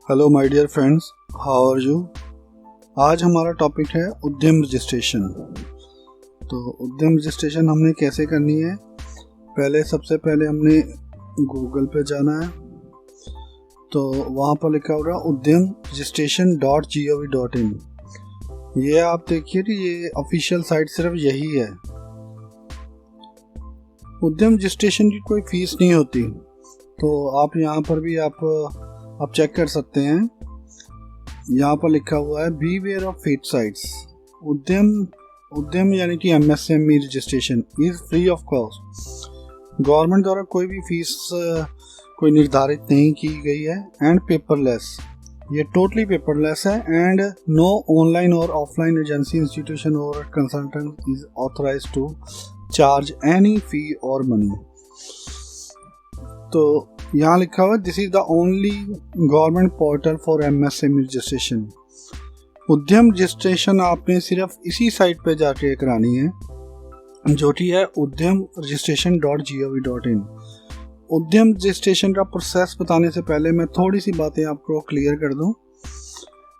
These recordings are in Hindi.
Hello my dear friends, how are you. आज हमारा टॉपिक है उद्यम रजिस्ट्रेशन। तो उद्यम रजिस्ट्रेशन हमने कैसे करनी है, सबसे पहले हमने गूगल पे जाना है। तो वहाँ पर लिखा होगा उद्यम registration.gov.in। ये आप देखिए कि ये ऑफिशियल साइट सिर्फ यही है। उद्यम रजिस्ट्रेशन की कोई फीस नहीं होती, तो आप यहाँ पर भी आप चेक कर सकते हैं। यहाँ पर लिखा हुआ है बीवेयर ऑफ फेक साइट्स। उद्यम यानी कि MSME registration is free of cost. Government द्वारा कोई भी फीस कोई निर्धारित नहीं की गई है। एंड पेपरलेस, ये टोटली पेपरलेस है। एंड नो ऑनलाइन और ऑफलाइन एजेंसी, इंस्टीट्यूशन और consultant is authorised to charge any fee और मनी। तो यहाँ लिखा हुआ this is the only government portal for MSME registration. Udyam registration आपने सिर्फ इसी साइट पे जाके करानी है, जो कि है उद्यम registration.gov.in। उद्यम रजिस्ट्रेशन का प्रोसेस बताने से पहले मैं थोड़ी सी बातें आपको क्लियर कर दूं।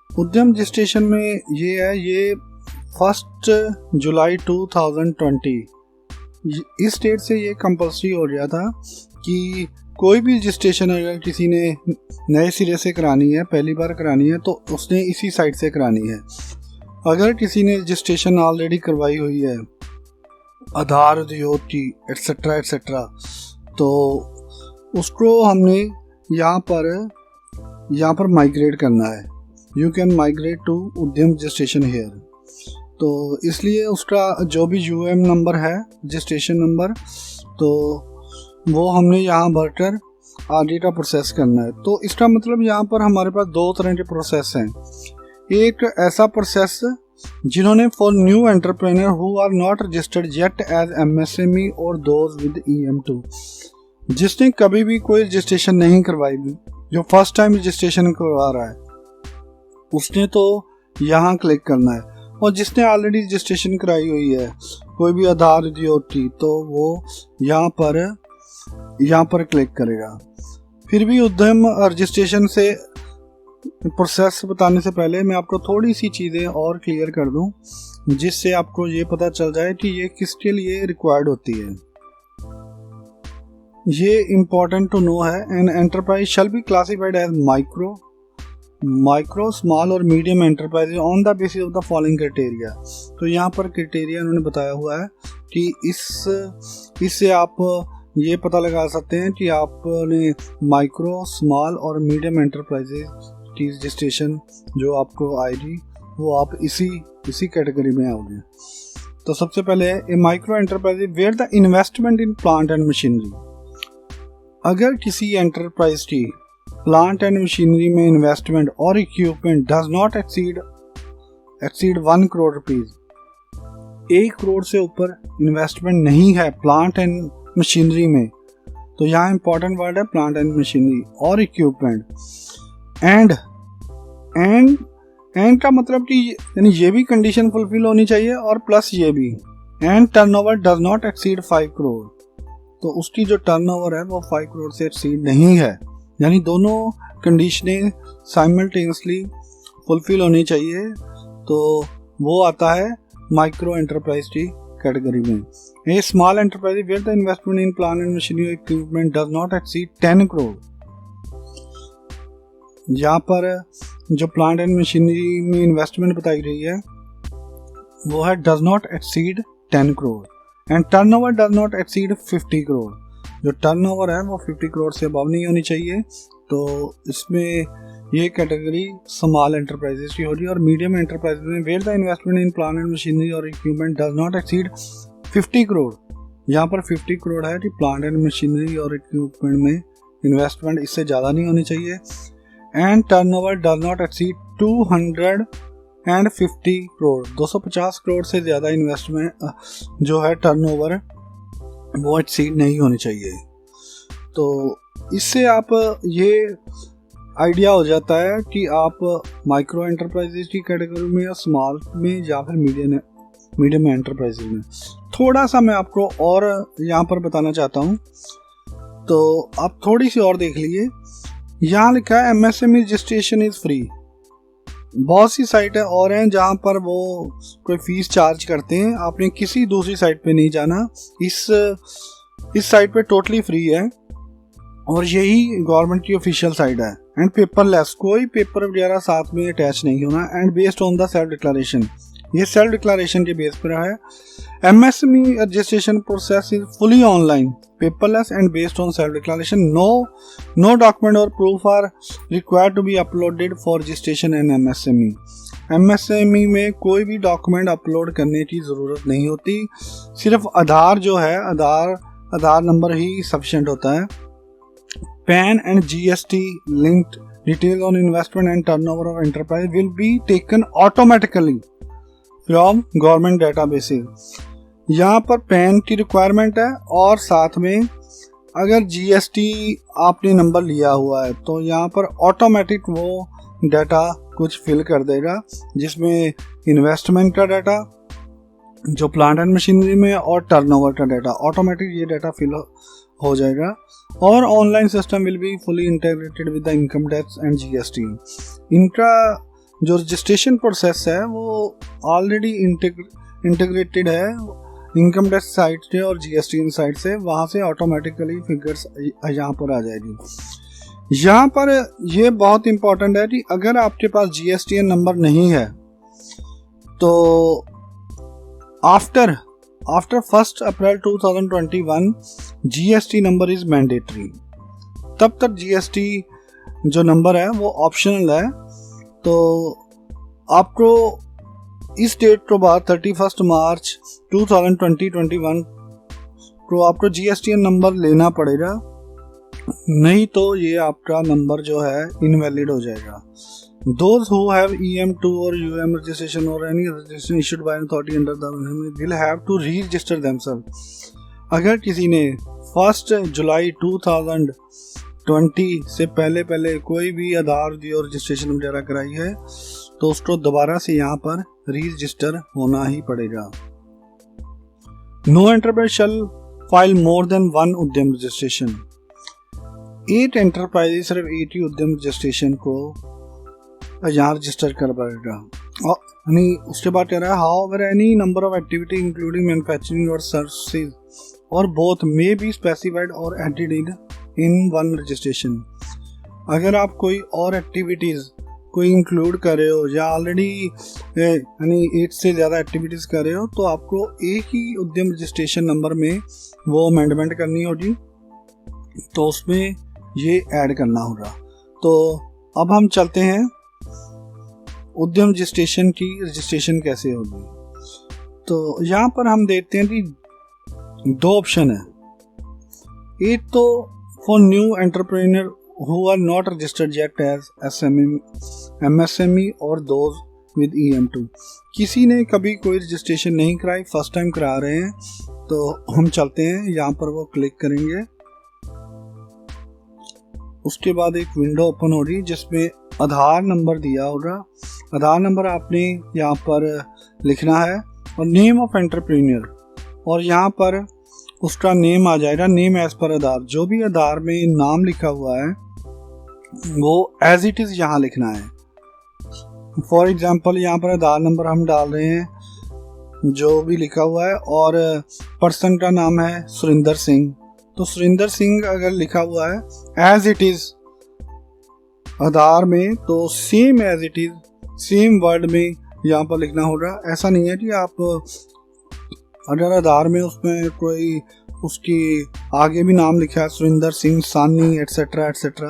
उद्यम रजिस्ट्रेशन में ये 1 जुलाई 2020 इस डेट से ये कंपल्सरी हो गया था कि कोई भी रजिस्ट्रेशन अगर किसी ने नए सिरे से करानी है, पहली बार करानी है, तो उसने इसी साइट से करानी है। अगर किसी ने रजिस्ट्रेशन ऑलरेडी करवाई हुई है, आधार उद्योग की एट्सेट्रा, तो उसको हमने यहाँ पर माइग्रेट करना है। यू कैन माइग्रेट टू उद्यम रजिस्ट्रेशन हेयर। तो इसलिए उसका जो भी UM नंबर है, रजिस्ट्रेशन नंबर, तो वो हमने यहाँ भरकर आगे का प्रोसेस करना है। तो इसका मतलब यहाँ पर हमारे पास दो तरह के प्रोसेस हैं। एक ऐसा प्रोसेस जिन्होंने for new entrepreneur who are not registered yet as MSME और दोज विद EM2, जिसने कभी भी कोई रजिस्ट्रेशन नहीं करवाई, जो फर्स्ट टाइम रजिस्ट्रेशन करवा रहा है, उसने तो यहाँ क्लिक करना है। और जिसने ऑलरेडी रजिस्ट्रेशन कराई हुई है, कोई भी आधार उद्योग की, तो वो यहाँ पर क्लिक करेगा। फिर भी उद्यम रजिस्ट्रेशन से प्रोसेस बताने से पहले मैं आपको थोड़ी सी चीज़ें और क्लियर कर दूं, जिससे आपको ये पता चल जाए कि ये किसके लिए रिक्वायर्ड होती है। ये इम्पोर्टेंट टू नो है। An enterprise shall be classified as micro small और medium enterprise on the basis of the following criteria. तो यहाँ पर क्राइटेरिया उन्होंने बताया हुआ है कि इससे आप ये पता लगा सकते हैं कि आपने माइक्रो स्मॉल और मीडियम एंटरप्राइजेज की रजिस्ट्रेशन जो आपको आएगी, वो आप इसी कैटेगरी में आओगे। तो सबसे पहले a micro enterprise where the investment in plant and machinery. अगर किसी एंटरप्राइज की प्लांट एंड मशीनरी में इन्वेस्टमेंट और equipment does not exceed 1 crore rupees, 1 crore से ऊपर इन्वेस्टमेंट नहीं है प्लांट एंड मशीनरी में, तो यहाँ इंपॉर्टेंट वर्ड है प्लांट एंड मशीनरी और इक्विपमेंट। एंड का मतलब कि यानी ये भी कंडीशन फुलफिल होनी चाहिए, और प्लस ये भी and turnover does not exceed 5 crore, तो उसकी जो टर्नओवर है वो 5 करोड़ से एक्सीड नहीं है। यानी दोनों कंडीशनें साइमल्टेनियसली फुलफिल होनी चाहिए, तो वो आता है माइक्रो एंटरप्राइज की कैटेगरी में। A small enterprise where the investment in plant and machinery equipment does not exceed 10 crore. यहाँ पर जो प्लांट एंड मशीनरी में इन्वेस्टमेंट बताई गई है वो है does not exceed 10 crore. And turnover does not exceed 50 crore. जो टर्नओवर है वो 50 करोड़ से अबव नहीं होनी चाहिए। तो इसमें ये कैटेगरी स्मॉल एंटरप्राइजेस की होगी। और मीडियम एंटरप्राइज में where the investment in plant and machinery और equipment does not exceed 50 crore. यहाँ पर 50 करोड़ है कि प्लांट एंड मशीनरी और इक्विपमेंट में इन्वेस्टमेंट इससे ज़्यादा नहीं होनी चाहिए। And turnover does not exceed 250 crore, 250 crore से ज़्यादा इन्वेस्टमेंट जो है टर्नओवर वो एक्सीड नहीं होनी चाहिए। तो इससे आप ये आइडिया हो जाता है कि आप माइक्रो एंटरप्राइजेज की कैटेगरी में या स्मॉल में या फिर मीडियम एंटरप्राइजेज में। थोड़ा सा मैं आपको और यहाँ पर बताना चाहता हूँ, तो आप थोड़ी सी और देख लीजिए यहाँ लिखा है MSME रजिस्ट्रेशन इज फ्री। बहुत सी साइट है और हैं जहाँ पर वो कोई फीस चार्ज करते हैं। आपने किसी दूसरी साइट पे नहीं जाना, इस साइट पे टोटली फ्री है और यही गवर्नमेंट की ऑफिशियल साइट है। एंड पेपरलेस, कोई पेपर वगैरह साथ में अटैच नहीं होना। And based on the self declaration, ये सेल्फ डिक्लेरेशन के बेस पर है। MSME registration process is fully online, paperless and based on self declaration. No document और proof are required to be uploaded for registration in MSME। MSME में कोई भी डॉक्यूमेंट अपलोड करने की ज़रूरत नहीं होती, सिर्फ आधार जो है, आधार नंबर ही सफिशिएंट होता है। PAN and GST linked details on investment and turnover of enterprise will be taken automatically from government databases। यहाँ पर PAN की रिक्वायरमेंट है और साथ में अगर GST आपने नंबर लिया हुआ है तो यहाँ पर ऑटोमेटिक वो डाटा कुछ फिल कर देगा, जिसमें इन्वेस्टमेंट का डाटा, जो प्लांट एंड मशीनरी में, और टर्नओवर का डाटा, ऑटोमेटिक ये डाटा फिल हो जाएगा। और online system will be fully integrated with the income tax and GST। इनका जो रजिस्ट्रेशन प्रोसेस है वो ऑलरेडी इंटीग्रेटेड है इनकम टैक्स साइट से और GST साइट से, वहाँ से ऑटोमेटिकली फिगर्स यहाँ पर आ जाएगी। यहाँ पर ये बहुत इंपॉर्टेंट है कि अगर आपके पास GST नंबर नहीं है तो after 1 April 2021 GST number is mandatory. तब तक GST जो नंबर है वो ऑप्शनल है। तो आपको इस डेट के बाद 31 मार्च 2021 को आपको GST नंबर लेना पड़ेगा, नहीं तो ये आपका नंबर जो है इनवैलिड हो जाएगा। Those who have EM2 or UM registration or any registration issued by an authority under the will have to re-register themselves। अगर किसी ने 1 जुलाई 2020 से पहले कोई भी आधार और रजिस्ट्रेशन वगैरह कराई है तो उसको दोबारा से यहाँ पर री-रजिस्टर होना ही पड़ेगा। No enterprise shall file more than one उद्यम रजिस्ट्रेशन। 8 एंटरप्राइज सिर्फ 8 ही उद्यम रजिस्ट्रेशन को यहाँ रजिस्टर कर पाएगा। और उसके बाद कह रहा है however any number of activity including manufacturing और सर्विसेज और बोथ मे बी स्पेसिफाइड और एडेड इन वन रजिस्ट्रेशन। अगर आप कोई और एक्टिविटीज़ कोई इंक्लूड कर रहे हो या ऑलरेडी 8 से ज़्यादा एक्टिविटीज़ कर रहे हो तो आपको एक ही उद्यम रजिस्ट्रेशन नंबर में वो अमेंडमेंट करनी होगी, तो उसमें ये ऐड करना होगा। तो अब हम चलते हैं उद्यम रजिस्ट्रेशन की रजिस्ट्रेशन कैसे होगी। तो यहाँ पर हम देखते हैं कि 2 ऑप्शन है। एक तो for new entrepreneur who are not registered yet as MSME और दोज विद EM2। किसी ने कभी कोई रजिस्ट्रेशन नहीं कराई, फर्स्ट टाइम करा रहे हैं, तो हम चलते हैं यहाँ पर, वो क्लिक करेंगे। उसके बाद एक विंडो ओपन हो रही जिसमें आधार नंबर दिया होगा। आधार नंबर आपने यहाँ पर लिखना है और नेम ऑफ एंटरप्रेन्योर, और यहाँ पर उसका नेम आ जाएगा, नेम एज पर आधार। जो भी आधार में नाम लिखा हुआ है वो एज इट इज़ यहाँ लिखना है। फॉर एग्जांपल यहाँ पर आधार नंबर हम डाल रहे हैं जो भी लिखा हुआ है, और पर्सन का नाम है सुरिंदर सिंह, तो सुरिंदर सिंह अगर लिखा हुआ है एज इट इज़ आधार में तो same as it is same word में यहाँ पर लिखना होगा। ऐसा नहीं है कि आप अगर आधार में उसमें कोई उसकी आगे भी नाम लिखा है सुरिंदर सिंह सानी एटसेट्रा एटसेट्रा,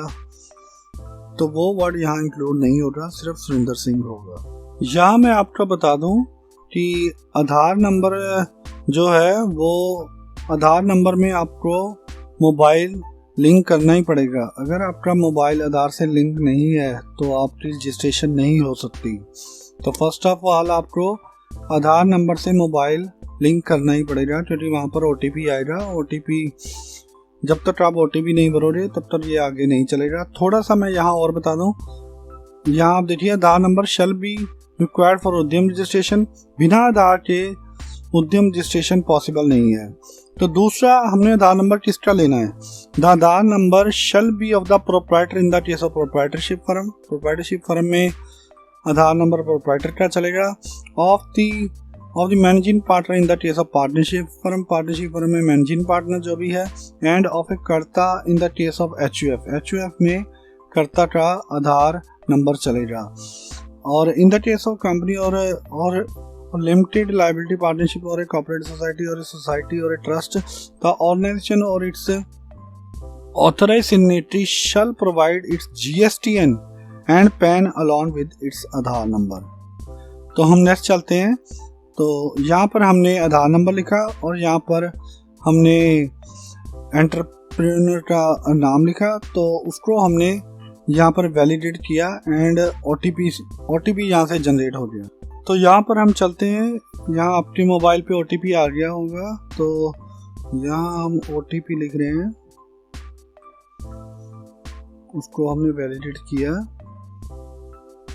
तो वो वर्ड यहाँ इंक्लूड नहीं होगा, सिर्फ सुरिंदर सिंह होगा। यहाँ मैं आपको बता दूँ कि आधार नंबर जो है वो आधार नंबर में आपको मोबाइल लिंक करना ही पड़ेगा। अगर आपका मोबाइल आधार से लिंक नहीं है तो आपकी रजिस्ट्रेशन नहीं हो सकती। तो फर्स्ट ऑफ ऑल आपको आधार नंबर से मोबाइल लिंक करना ही पड़ेगा, क्योंकि वहाँ पर OTP आएगा। OTP जब तक आप OTP नहीं भरोगे तब तक ये आगे नहीं चलेगा। थोड़ा सा मैं यहाँ और बता दूँ, यहाँ आप देखिए Aadhaar number shall be required for Udyam registration. बिना आधार के उद्यम रजिस्ट्रेशन पॉसिबल नहीं है। तो दूसरा हमने आधार नंबर किसका लेना है? The Aadhaar number shall B of the proprietor in the case of proprietorship firm. Proprietorship firm में आधार नंबर प्रोप्राइटर का चलेगा। Of the managing partner in the case of partnership firm. Partnership firm में मैनेजिंग पार्टनर जो भी है। एंड ऑफ ए कर्ता in the case of HUF. HUF में कर्ता का आधार नंबर चलेगा। और in the case of company और लिमिटेड लाइबिलिटी पार्टनरशिप और ए कॉर्पोरेट सोसाइटी और ए सोसाइटी और ए ट्रस्ट, द ऑर्गेनाइजेशन और it's authorised signatory shell provide it's GSTN and pan along with its Aadhaar number. तो हम नेक्स्ट चलते हैं। तो यहाँ पर हमने आधार नंबर लिखा और यहाँ पर हमने एंटरप्रेन्योर का नाम लिखा, तो उसको हमने यहाँ पर वैलिडेट किया एंड ओटीपी यहाँ से जनरेट हो गया। तो यहाँ पर हम चलते हैं, यहाँ आपके मोबाइल पे ओटीपी आ गया होगा, तो यहाँ हम ओटीपी लिख रहे हैं, उसको हमने वैलिडेट किया।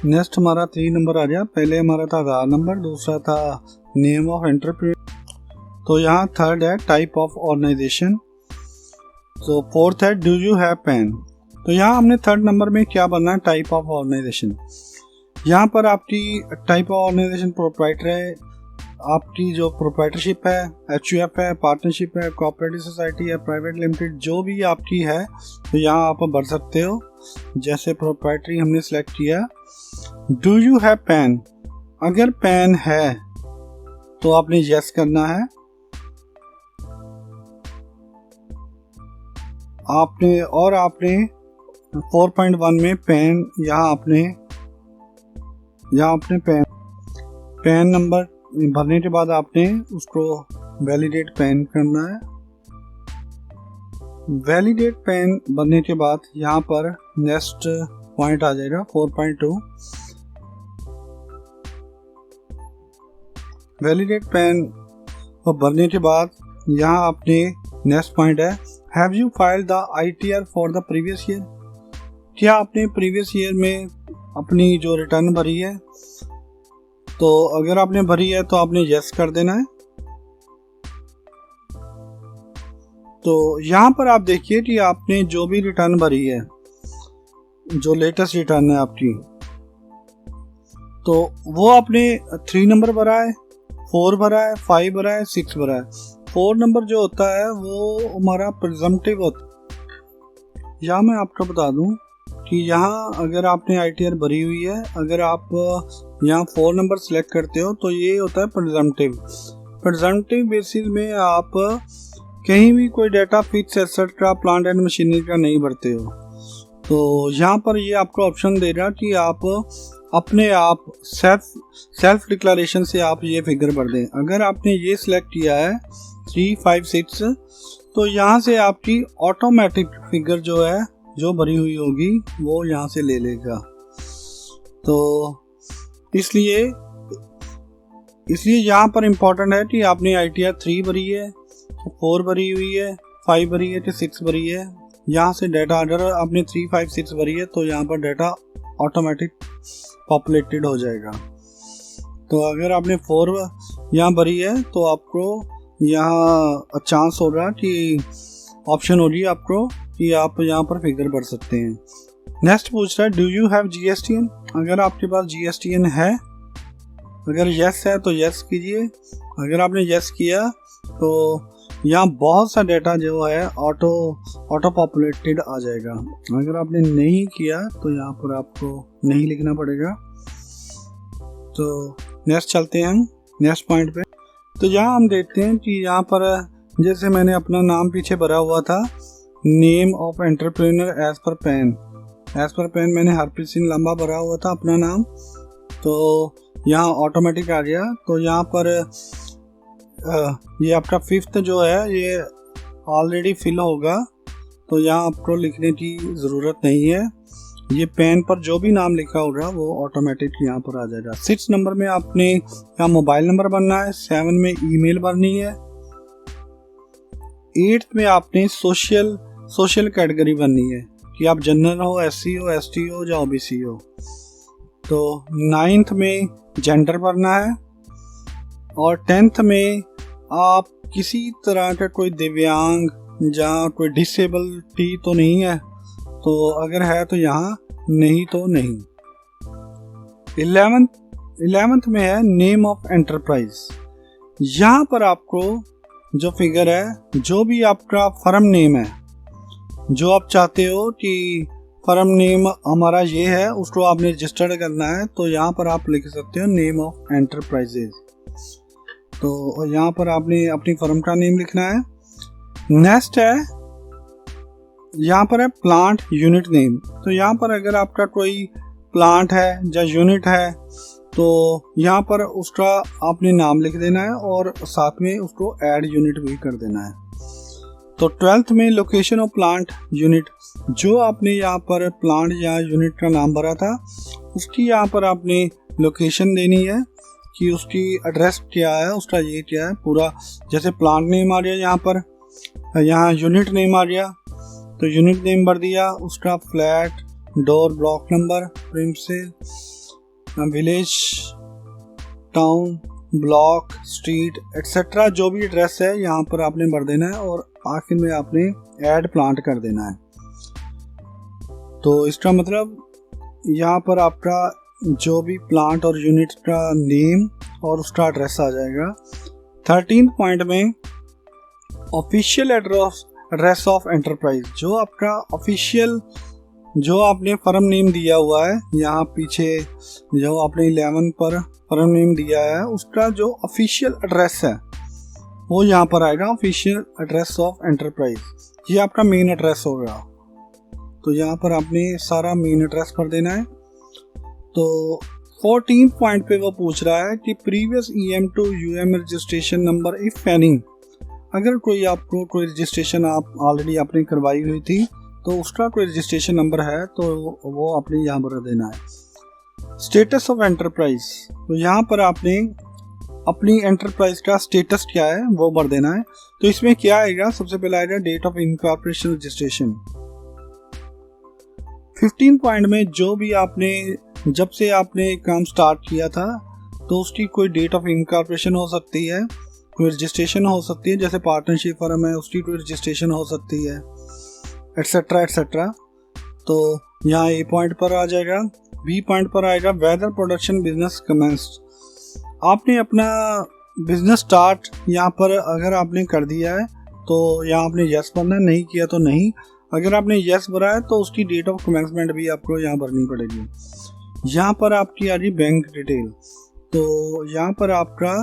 नेक्स्ट हमारा 3 नंबर आ गया। पहले हमारा था आधार नंबर, दूसरा था नेम ऑफ एंटरप्रेन्योर, तो यहाँ थर्ड है टाइप ऑफ ऑर्गेनाइजेशन, तो फोर्थ है डू यू हैव पैन। तो यहाँ हमने थर्ड नंबर में क्या बनना है? Type of organisation. यहाँ पर आपकी टाइप ऑफ ऑर्गेनाइजेशन प्रोप्राइटर है, आपकी जो प्रोप्राइटरशिप है, एचयूएफ है, पार्टनरशिप है, कोऑपरेटिव सोसाइटी है, प्राइवेट लिमिटेड, जो भी आपकी है, तो यहाँ आप भर सकते हो। जैसे प्रोप्राइटरी हमने सेलेक्ट किया। डू यू हैव पैन, अगर पैन है तो आपने यस करना है। आपने 4.1 में पैन, यहाँ आपने पैन नंबर भरने के बाद आपने उसको वैलिडेट पैन करना है। वैलिडेट पैन भरने के बाद यहाँ पर नेक्स्ट पॉइंट आ जाएगा 4.2। वैलिडेट पैन भरने के बाद यहाँ आपने नेक्स्ट पॉइंट है, have you filed the ITR for the previous year. क्या आपने प्रीवियस ईयर में अपनी जो रिटर्न भरी है? तो अगर आपने भरी है तो आपने यस कर देना है। तो यहाँ पर आप देखिए कि आपने जो भी रिटर्न भरी है, जो लेटेस्ट रिटर्न है आपकी, तो वो आपने 3 नंबर भरा है, 4 भरा है, 5 भरा है, 6 भरा है। 4 नंबर जो होता है वो हमारा प्रिजम्पटिव होता है। यहाँ मैं आपको बता दूं कि यहाँ अगर आपने ITR भरी हुई है, अगर आप यहाँ 4 नंबर सेलेक्ट करते हो तो ये होता है प्रिजम्पटिव बेसिस में आप कहीं भी कोई डाटा फिक्स एसेट का, प्लांट एंड मशीनरी का नहीं भरते हो। तो यहाँ पर ये आपको ऑप्शन देगा कि आप अपने आप सेल्फ डिक्लेरेशन से आप ये फिगर भर दें। अगर आपने ये सिलेक्ट किया है 3, 5, 6, तो यहाँ से आपकी ऑटोमेटिक फिगर जो है, जो भरी हुई होगी, वो यहाँ से ले लेगा। तो इसलिए यहाँ पर इम्पोर्टेंट है कि आपने ITR 3 भरी है, 4 भरी हुई है, 5 भरी है कि 6 भरी है। यहाँ से डाटा, अगर आपने 3, 5, 6 भरी है तो यहाँ पर डाटा ऑटोमेटिक पॉपुलेटेड हो जाएगा। तो अगर आपने 4 यहाँ भरी है तो आपको यहाँ चांस होगा कि ऑप्शन होगी आपको कि आप यहाँ पर फिगर भर सकते हैं। नेक्स्ट पूछ रहा है डू यू हैव GSTN। अगर आपके पास GSTN है, अगर यस है तो यस कीजिए। अगर आपने यस किया तो यहाँ बहुत सा डेटा जो है ऑटो पॉपुलेटेड आ जाएगा। अगर आपने नहीं किया तो यहाँ पर आपको नहीं लिखना पड़ेगा। तो नेक्स्ट चलते हैं हम नेक्स्ट पॉइंट पे। तो यहाँ हम देखते हैं कि यहाँ पर जैसे मैंने अपना नाम पीछे भरा हुआ था, name of entrepreneur as per PAN मैंने हरप्रीत सिंह लंबा भरा हुआ था अपना नाम, तो यहाँ ऑटोमेटिक आ गया। तो यहाँ पर ये आपका 5th जो है ये ऑलरेडी फिल होगा, तो यहाँ आपको लिखने की ज़रूरत नहीं है। ये पेन पर जो भी नाम लिखा होगा वो ऑटोमेटिक यहाँ पर आ जाएगा। 6 नंबर में आपने यहाँ मोबाइल नंबर भरना है, 7 में ईमेल भरनी है, 8 में आपने सोशल कैटेगरी भरनी है कि आप जनरल हो, SC हो, ST हो या OBC हो। तो 9th में जेंडर भरना है और 10th में आप किसी तरह का कोई दिव्यांग या कोई डिसेबिलिटी तो नहीं है, तो अगर है तो यहाँ, नहीं तो नहीं। 11th में है नेम ऑफ एंटरप्राइज। यहाँ पर आपको जो फिगर है, जो भी आपका फर्म नेम है, जो आप चाहते हो कि फर्म नेम हमारा ये है, उसको आपने रजिस्टर्ड करना है, तो यहाँ पर आप लिख सकते हो नेम ऑफ एंटरप्राइजेज। तो यहाँ पर आपने अपनी फर्म का नेम लिखना है। नेक्स्ट है, यहाँ पर है प्लांट यूनिट नेम। तो यहाँ पर अगर आपका कोई प्लांट है या यूनिट है तो यहाँ पर उसका आपने नाम लिख देना है और साथ में उसको ऐड यूनिट भी कर देना है। तो 12th में लोकेशन ऑफ प्लांट यूनिट, जो आपने यहाँ पर प्लांट या यूनिट का नाम भरा था उसकी यहाँ पर आपने लोकेशन देनी है कि उसकी एड्रेस क्या है, उसका ये क्या है पूरा। जैसे प्लांट नेम आ गया यहाँ पर, यहाँ यूनिट नेम आ गया तो यूनिट नेम भर दिया, उसका flat, door, block number, princess, village, town, block, street etcetera, जो भी एड्रेस है यहाँ पर आपने भर देना है और आखिर में आपने ऐड प्लांट कर देना है। तो इसका मतलब यहाँ पर आपका जो भी प्लांट और यूनिट का नेम और उसका एड्रेस आ जाएगा। 13th पॉइंट में ऑफिशियल एड्रेस ऑफ एंटरप्राइज, जो आपका ऑफिशियल, जो आपने फर्म नेम दिया हुआ है, यहाँ पीछे जो आपने 11 पर फर्म नेम दिया है उसका जो ऑफिशियल एड्रेस है वो यहाँ पर आएगा, ऑफिशियल एड्रेस ऑफ एंटरप्राइज। ये आपका मेन एड्रेस होगा, तो यहाँ पर आपने सारा मेन एड्रेस भर देना है। तो 14th पॉइंट पे वो पूछ रहा है कि previous EM to UM registration number if any. अगर कोई आपको कोई रजिस्ट्रेशन आप ऑलरेडी आपने करवाई हुई थी तो उसका कोई रजिस्ट्रेशन नंबर है तो वो आपने यहाँ भर देना है। स्टेटस ऑफ एंटरप्राइज, तो यहाँ पर आपने अपनी एंटरप्राइज का स्टेटस क्या है वो भर देना है। तो इसमें क्या आएगा, सबसे पहले आएगा date of incorporation registration. 15 point में जो भी आपने जब से आपने काम स्टार्ट किया था तो उसकी कोई डेट ऑफ इनकॉर्पोरेशन हो सकती है, कोई रजिस्ट्रेशन हो सकती है, जैसे पार्टनरशिप फर्म है उसकी कोई रजिस्ट्रेशन हो सकती है, एक्सेट्रा एक्सेट्रा। तो यहाँ ए पॉइंट पर आ जाएगा। बी पॉइंट पर आएगा वेदर प्रोडक्शन बिजनेस कमेंस्ड। आपने अपना बिजनेस स्टार्ट यहाँ पर अगर आपने कर दिया है तो यहाँ आपने यस भरना है, नहीं किया तो नहीं। अगर आपने यस भरा है तो उसकी डेट ऑफ कमेंसमेंट भी आपको यहाँ भरनी पड़ेगी। यहाँ पर आपकी आ रही बैंक डिटेल, तो यहाँ पर आपका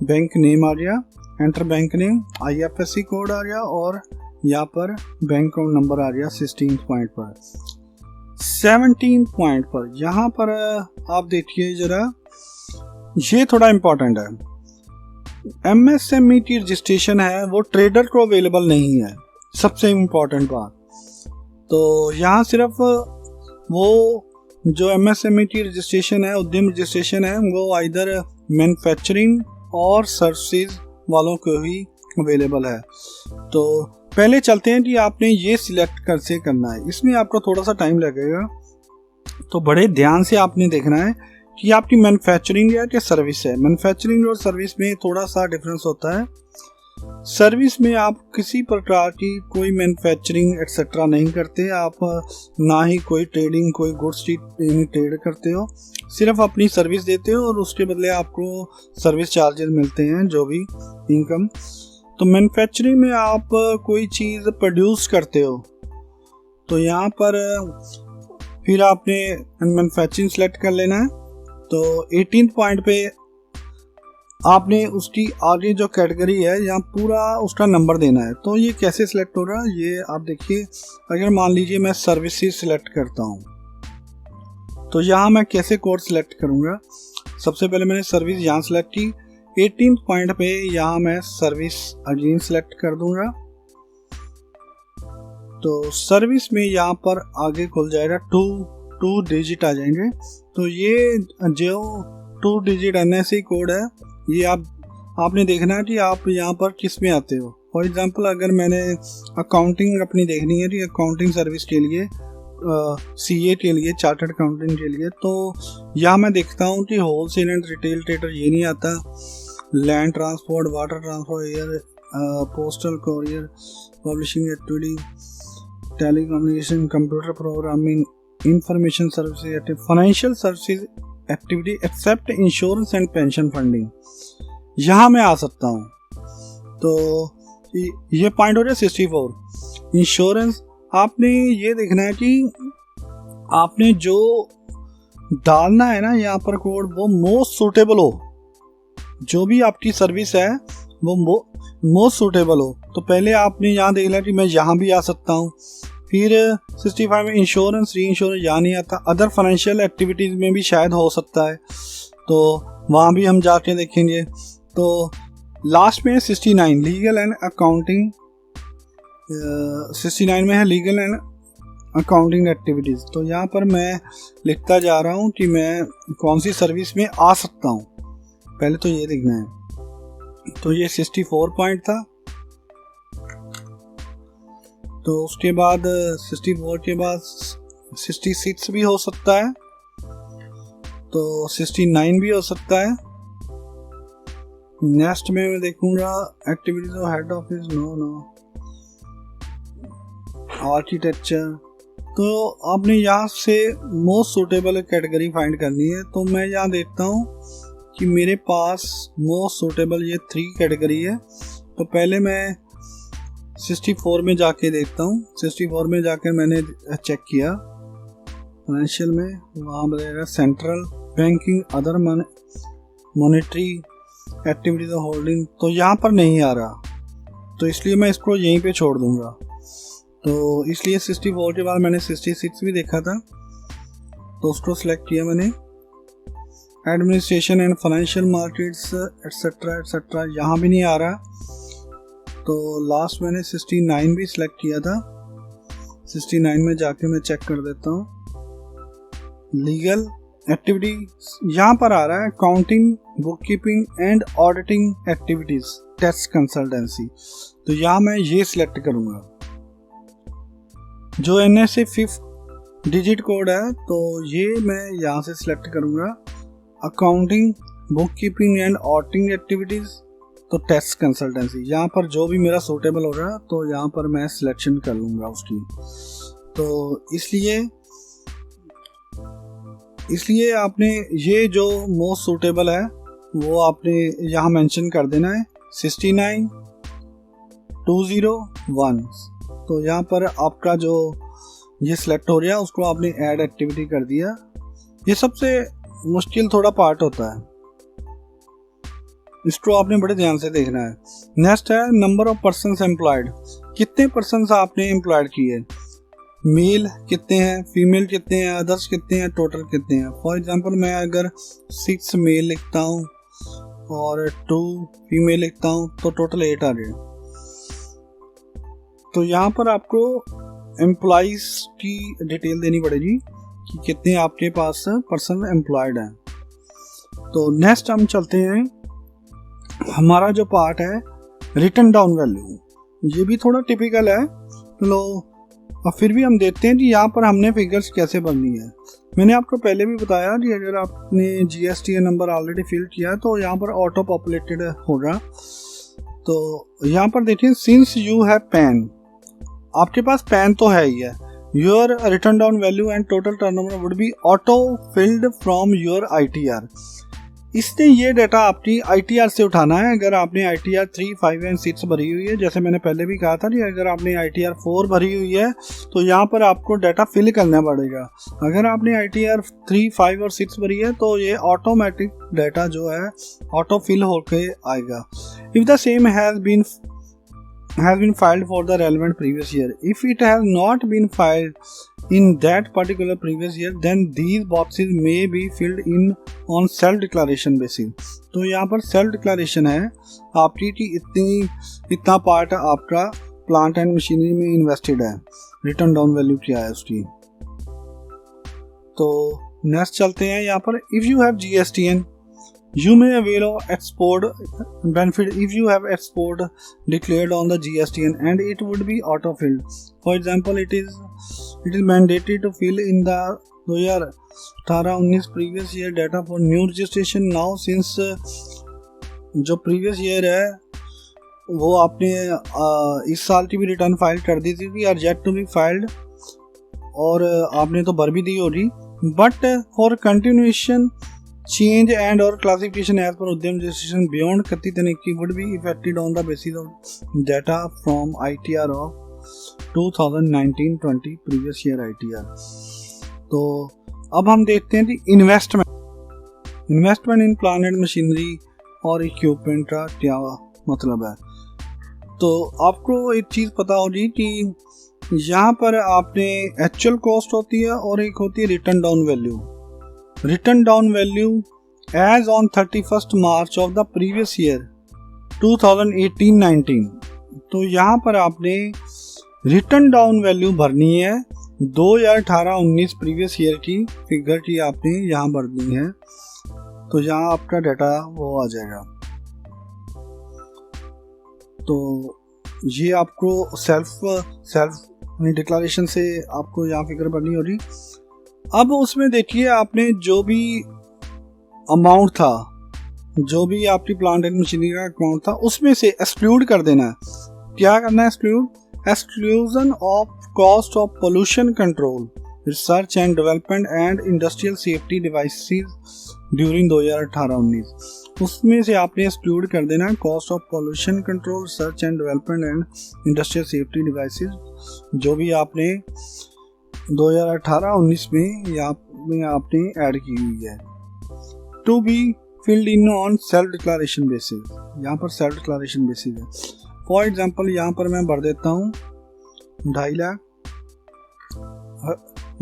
बैंक नेम आ गया, enter bank name, IFSC code आ गया और यहाँ पर बैंक अकाउंट नंबर आ गया 16th पॉइंट पर। 17th पॉइंट पर यहाँ पर आप देखिए जरा, ये थोड़ा इम्पोर्टेंट है। MSME की रजिस्ट्रेशन है वो ट्रेडर को अवेलेबल नहीं है, सबसे इम्पोर्टेंट बात। तो यहाँ सिर्फ वो जो MSME की रजिस्ट्रेशन है, उद्यम रजिस्ट्रेशन है, वो इधर मैन्युफैक्चरिंग और सर्विसेज वालों को ही अवेलेबल है। तो पहले चलते हैं कि आपने ये सिलेक्ट कैसे करना है। इसमें आपको थोड़ा सा टाइम लगेगा, तो बड़े ध्यान से आपने देखना है कि आपकी मैन्युफैक्चरिंग है कि सर्विस है। मैन्युफैक्चरिंग और सर्विस में थोड़ा सा डिफरेंस होता है। सर्विस में आप किसी प्रकार की कोई मैन्युफैक्चरिंग एक्सेट्रा नहीं करते, आप ना ही कोई ट्रेडिंग, कोई गुड्स की ट्रेड करते हो, सिर्फ अपनी सर्विस देते हो और उसके बदले आपको सर्विस चार्जेस मिलते हैं, जो भी इनकम। तो मैन्युफैक्चरिंग में आप कोई चीज़ प्रोड्यूस करते हो तो यहाँ पर फिर आपने मैन्युफैक्चरिंग सेलेक्ट कर लेना है। तो 18th पॉइंट पे आपने उसकी आगे जो कैटेगरी है यहाँ पूरा उसका नंबर देना है। तो ये कैसे सिलेक्ट होगा ये आप देखिए। अगर मान लीजिए मैं सर्विसेज सिलेक्ट करता हूँ तो यहाँ मैं कैसे कोड सिलेक्ट करूँगा। सबसे पहले मैंने सर्विस यहाँ सिलेक्ट की। 18th पॉइंट पे यहाँ मैं सर्विस अगेन सिलेक्ट कर दूंगा। तो सर्विस में यहाँ पर आगे खुल जाएगा टू डिजिट आ जाएंगे। तो ये जो 2 डिजिट NIC कोड है ये आपने देखना है कि आप यहाँ पर किस में आते हो। फॉर एग्जांपल अगर मैंने अकाउंटिंग अपनी देखनी है कि अकाउंटिंग सर्विस के लिए CA के लिए, चार्टर्ड अकाउंटिंग के लिए, तो यहाँ मैं देखता हूँ कि होलसेल एंड रिटेल ट्रेडर ये नहीं आता, land transport, water transport, air, postal, courier, publishing activity, telecommunication, computer programming, information services, financial services activity except insurance and pension funding, यहाँ मैं आ सकता हूँ। तो ये पॉइंट हो रहा है 64। इंश्योरेंस, आपने ये देखना है कि आपने जो डालना है ना यहाँ पर कोड, वो मोस्ट सूटेबल हो, जो भी आपकी सर्विस है वो मोस्ट सूटेबल हो। तो पहले आपने यहाँ देख लिया कि मैं यहाँ भी आ सकता हूँ। फिर 65 में इंश्योरेंस, री इंश्योरेंस यहाँ नहीं आता, अदर फाइनेंशियल एक्टिविटीज़ में भी शायद हो सकता है, तो वहाँ भी हम जाके देखेंगे। तो लास्ट में 69 लीगल एंड अकाउंटिंग, 69 में है लीगल एंड अकाउंटिंग एक्टिविटीज़। तो यहाँ पर मैं लिखता जा रहा हूँ कि मैं कौन सी सर्विस में आ सकता हूँ, पहले तो ये देखना है। तो ये 64 पॉइंट था। तो उसके बाद 64 के बाद 66 भी हो सकता है, तो 69 भी हो सकता है। नेक्स्ट में मैं देखूंगा activities of head office, no architecture. तो आपने यहाँ से मोस्ट सूटेबल कैटेगरी फाइंड करनी है। तो मैं यहाँ देखता हूँ कि मेरे पास मोस्ट सूटेबल ये 3 कैटेगरी है। तो पहले मैं 64 में जाके देखता हूँ। 64 में जाकर मैंने चेक किया फाइनेंशियल में, वहाँ बताएगा central banking, other monetary activities of holding. तो यहाँ पर नहीं आ रहा, तो इसलिए मैं इसको यहीं पे छोड़ दूंगा। तो इसलिए 64 के बाद मैंने 66 भी देखा था, तो उसको सिलेक्ट किया मैंने। Administration and financial markets etcetera etcetera, यहाँ भी नहीं आ रहा। तो लास्ट मैंने 69 भी सिलेक्ट किया था। 69 में जाके मैं चेक कर देता हूँ। लीगल एक्टिविटी यहाँ पर आ रहा है, accounting, book keeping and auditing activities, tax consultancy. तो यहाँ मैं ये सिलेक्ट करूँगा। जो NSA 5th डिजिट कोड है, तो ये मैं यहाँ से सिलेक्ट करूँगा। Accounting, book keeping and auditing activities, तो टैक्स कंसल्टेंसी, यहाँ पर जो भी मेरा सूटेबल हो रहा है तो यहाँ पर मैं सिलेक्शन कर लूँगा उसकी। तो इसलिए आपने ये जो मोस्ट सूटेबल है वो आपने यहाँ मेंशन कर देना है 69 201। तो यहाँ पर आपका जो ये सिलेक्ट हो रहा है उसको आपने ऐड एक्टिविटी कर दिया। ये सबसे मुश्किल थोड़ा पार्ट होता है, इसको आपने बड़े ध्यान से देखना है। नेक्स्ट है नंबर ऑफ पर्सन्स एम्प्लॉयड, कितने पर्सन्स आपने एम्प्लॉयड किए, मेल कितने हैं, फीमेल कितने हैं, अदर्स कितने हैं, टोटल कितने हैं। फॉर एग्जांपल मैं अगर 6 मेल लिखता हूँ और 2 फीमेल लिखता हूँ तो टोटल 8 आ गए। तो यहाँ पर आपको एम्प्लॉइज की डिटेल देनी पड़ेगी कि कितने आपके पास पर्सन एम्प्लॉयड हैं। तो नेक्स्ट हम चलते हैं, हमारा जो पार्ट है रिटन डाउन वैल्यू, ये भी थोड़ा टिपिकल है। तो और फिर भी हम देखते हैं कि यहाँ पर हमने फिगर्स कैसे भरनी है। मैंने आपको पहले भी बताया कि अगर आपने GSTN नंबर ऑलरेडी फिल किया है तो यहाँ पर ऑटो पॉपुलेटेड होगा। तो यहाँ पर देखिए, सिंस यू हैव पैन, आपके पास पैन तो है ही है, your return down value and total turnover would be auto field from your ITR। इसने ये डाटा आपकी ITR से उठाना है। अगर आपने ITR 3, 5 एंड 6 भरी हुई है, जैसे मैंने पहले भी कहा था कि अगर आपने ITR 4 भरी हुई है तो यहाँ पर आपको डाटा फिल करना पड़ेगा। अगर आपने ITR 3, 5 और 6 भरी है तो ये ऑटोमेटिक डाटा जो है ऑटो फिल होके आएगा। If the same has been filed for the relevant previous year, if it has not been filed in that particular previous year, then these boxes may be filled in on self declaration basis। तो यहाँ पर सेल्फ डिक्लेरेशन है आपकी कि इतना पार्ट आपका प्लांट एंड मशीनरी में इन्वेस्टेड है, रिटर्न डाउन वैल्यू क्या है उसकी। तो नेक्स्ट चलते हैं यहाँ पर, if you have GSTN you may avail of export benefit if you have export declared on the GSTN and it would be auto filled। For example, it is mandated to fill in the 2018-19 previous year data for new registration now, since जो प्रीवियस ईयर है वो आपने इस साल की भी रिटर्न फाइल कर दी थी are yet to be filed, और आपने तो भर भी दी होगी, but for continuation change and or classification as per Udyam registration beyond 31 would be effected on the basis of data from ITR of 2019-20 previous year ITR। तो अब हम देखते हैं कि investment in plant and machinery और इक्विपमेंट का क्या मतलब है। तो आपको एक चीज़ पता होगी कि यहाँ पर आपने एक्चुअल कॉस्ट होती है और एक होती है written down value. Written down value as on 31 March of the previous year 2018-19। तो यहाँ पर आपने रिटर्न डाउन वैल्यू भरनी है 2018-19 प्रीवियस ईयर की फिगर की आपने यहाँ भरनी है, तो यहाँ आपका डाटा वो आ जाएगा। तो ये आपको सेल्फ डिक्लेरेशन से आपको यहाँ फिगर भरनी होगी। अब उसमें देखिए आपने जो भी अमाउंट था, जो भी आपकी प्लांट एंड मशीनरी का अमाउंट था, उसमें से एक्सक्लूड कर देना है। क्या करना है? Exclusion of cost of pollution control, research and development and industrial safety devices during 2018-19। उसमें से आपने एक्सक्लूड कर देना है cost of pollution control, research and development and industrial safety devices, जो भी आपने 2018-19 में आपने ऐड की हुई है। To be filled in on self declaration basis, यहाँ पर सेल्फ डिक्लेरेशन बेसिस है। फॉर एग्जांपल यहाँ पर मैं भर देता हूँ 2.5 लाख,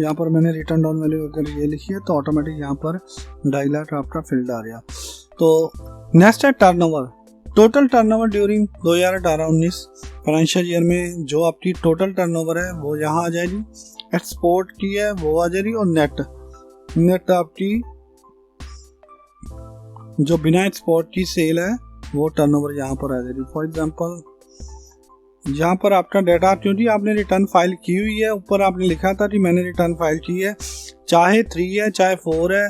यहाँ पर मैंने रिटर्न डाउन वैल्यू अगर ये लिखी है तो ऑटोमेटिक यहाँ पर 2.5 लाख आपका फील्ड आ गया। तो नेक्स्ट है turnover. Total turnover during 2018-19 financial year में जो आपकी टोटल टर्नओवर है वो यहाँ आ जाएगी, एक्सपोर्ट की है वो आ जाएगी, और नेट आपकी जो बिना एक्सपोर्ट की सेल है वो टर्नओवर यहाँ पर आ जाएगी। फॉर एग्जांपल यहाँ पर आपका डाटा, क्योंकि आपने रिटर्न फाइल की हुई है, ऊपर आपने लिखा था कि मैंने रिटर्न फाइल की है, चाहे 3 है चाहे 4 है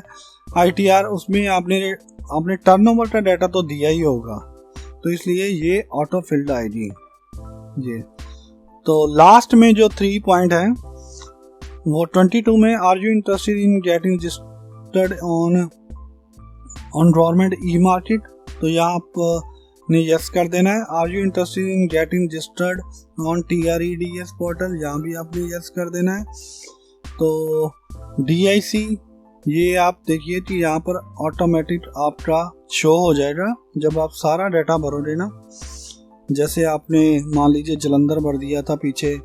ITR, उसमें आपने टर्नओवर का डाटा तो दिया ही होगा, तो इसलिए ये ऑटो फिल्ड आएगी ये। तो लास्ट में जो 3 पॉइंट है वो 22 में are you interested in getting registered on government e market, तो यहाँ आपने यस कर देना है। Are you interested in getting registered on TREDS portal, यहाँ भी आपने यस कर देना है। तो DIC ये आप देखिए कि यहाँ पर ऑटोमेटिक आपका शो हो जाएगा जब आप सारा डाटा भरोगे ना। जैसे आपने मान लीजिए जलंधर भर दिया था पीछे,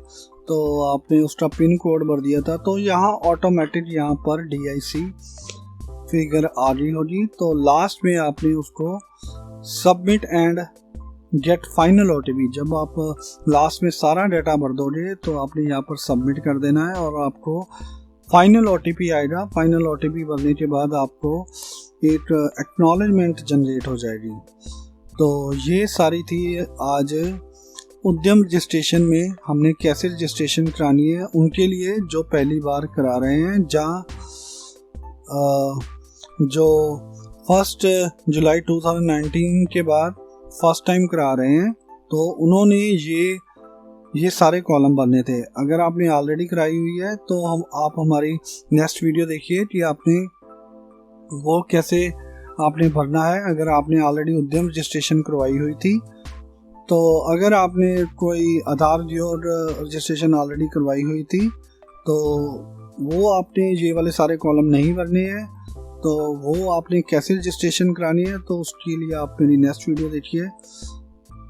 तो आपने उसका पिन कोड भर दिया था, तो यहाँ ऑटोमेटिक यहाँ पर DIC फिगर आ गई होगी। तो लास्ट में आपने उसको submit and get final OTP, जब आप लास्ट में सारा डाटा भर दोगे तो आपने यहाँ पर सबमिट कर देना है और आपको फाइनल OTP आएगा। फाइनल OTP भरने के बाद आपको एक एक्नॉलेजमेंट जनरेट हो जाएगी। तो ये सारी थी आज उद्यम रजिस्ट्रेशन में हमने कैसे रजिस्ट्रेशन करानी है उनके लिए जो पहली बार करा रहे हैं, जहाँ जो 1 जुलाई 2019 के बाद फर्स्ट टाइम करा रहे हैं, तो उन्होंने ये सारे कॉलम भरने थे। अगर आपने ऑलरेडी कराई हुई है तो आप हमारी नेक्स्ट वीडियो देखिए कि आपने वो कैसे आपने भरना है। अगर आपने ऑलरेडी उद्यम रजिस्ट्रेशन करवाई हुई थी, तो अगर आपने कोई आधार रजिस्ट्रेशन ऑलरेडी करवाई हुई थी तो वो आपने ये वाले सारे कॉलम नहीं भरने हैं। तो वो आपने कैसे रजिस्ट्रेशन करानी है तो उसके लिए आप मेरी नेक्स्ट वीडियो देखिए।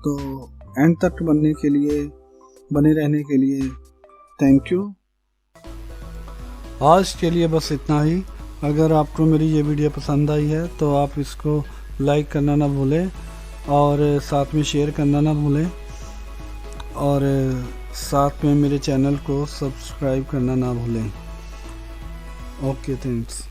तो एंड तक बने रहने के लिए थैंक यू। आज के लिए बस इतना ही। अगर आपको मेरी ये वीडियो पसंद आई है तो आप इसको लाइक करना ना भूलें और साथ में शेयर करना ना भूलें, और साथ में मेरे चैनल को सब्सक्राइब करना ना भूलें। Okay, thanks.